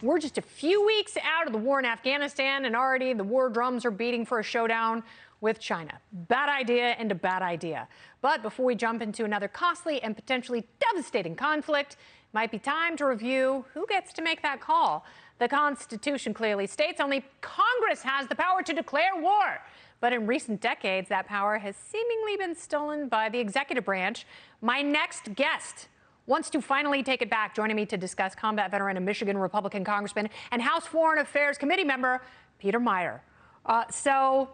We're just a few weeks out of the war in Afghanistan, and already the war drums are beating for a showdown with China. Bad idea and a bad idea. But before we jump into another costly and potentially devastating conflict, it might be time to review who gets to make that call. The Constitution clearly states only Congress has the power to declare war. But in recent decades, that power has seemingly been stolen by the executive branch. My next guest wants to finally take it back. Joining me to discuss, combat veteran and Michigan Republican Congressman and House Foreign Affairs Committee member Peter Meijer. So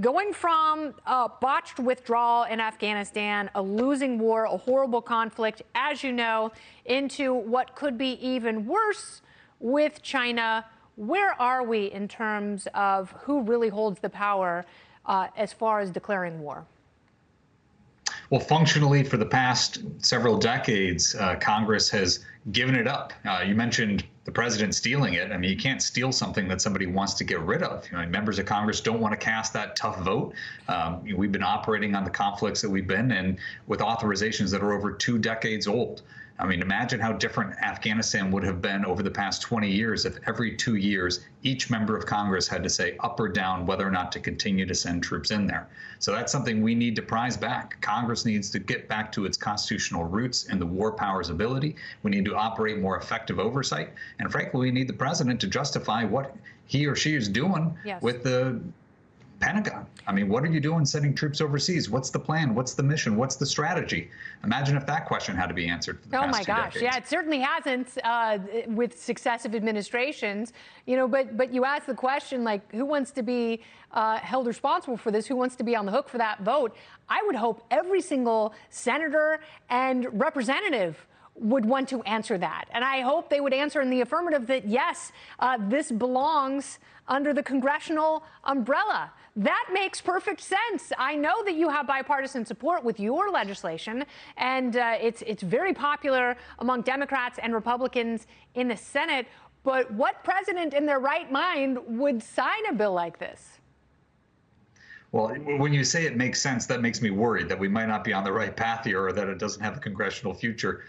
going from a botched withdrawal in Afghanistan, a losing war, a horrible conflict, as you know, into what could be even worse with China, where are we in terms of who really holds the power as far as declaring war? Well, functionally, for the past several decades, Congress has given it up. You mentioned the president stealing it. I mean, you can't steal something that somebody wants to get rid of. You know, members of Congress don't want to cast that tough vote. We've been operating on the conflicts that we've been in with authorizations that are over 2 decades old. I mean, imagine how different Afghanistan would have been over the past 20 years if every 2 years, each member of Congress had to say up or down whether or not to continue to send troops in there. So that's something we need to prize back. Congress needs to get back to its constitutional roots and the war power's ability. We need to operate more effective oversight. And frankly, we need the president to justify what he or she is doing with the Pentagon. I mean, what are you doing sending troops overseas? What's the plan? What's the mission? What's the strategy? Imagine if that question had to be answered for the past 2 decades. Oh my gosh, yeah, it certainly hasn't with successive administrations, you know, but you ask the question, like, who wants to be held responsible for this? Who wants to be on the hook for that vote? I would hope every single senator and representative would want to answer that. And I hope they would answer in the affirmative that, yes, this belongs under the congressional umbrella. That makes perfect sense. I know that you have bipartisan support with your legislation, and it's very popular among Democrats and Republicans in the Senate. But what president in their right mind would sign a bill like this? Well, when you say it makes sense, that makes me worried that we might not be on the right path here or that it doesn't have a congressional future.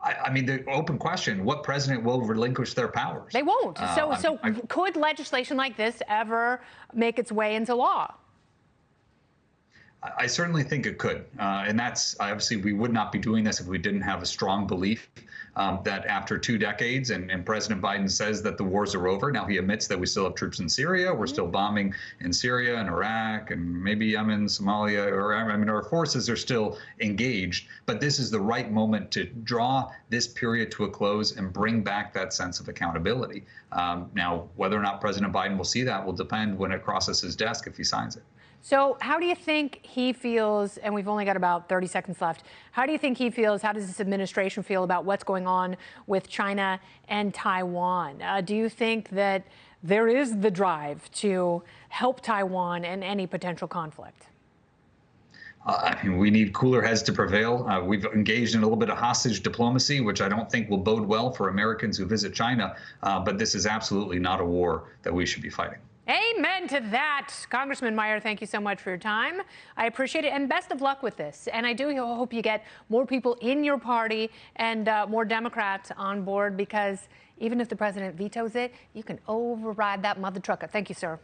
I mean, the open question, what president will relinquish their powers? They won't. So could legislation like this ever make its way into law? I certainly think it could. And that's obviously we would not be doing this if we didn't have a strong belief that after 2 decades, and President Biden says that the wars are over. Now, he admits that we still have troops in Syria. We're still bombing in Syria and Iraq and maybe Yemen, Somalia, or I mean, our forces are still engaged. But this is the right moment to draw this period to a close and bring back that sense of accountability. Now, whether or not President Biden will see that will depend when it crosses his desk if he signs it. So how do you think he feels, and we've only got about 30 seconds left, how do you think he feels, how does this administration feel about what's going on with China and Taiwan? Do you think that there is the drive to help Taiwan in any potential conflict? I mean, we need cooler heads to prevail. We've engaged in a little bit of hostage diplomacy, which I don't think will bode well for Americans who visit China. But this is absolutely not a war that we should be fighting. Amen to that. Congressman Meijer, thank you so much for your time. I appreciate it, and best of luck with this. And I do hope you get more people in your party and more Democrats on board, because even if the president vetoes it, you can override that mother trucker. Thank you, sir.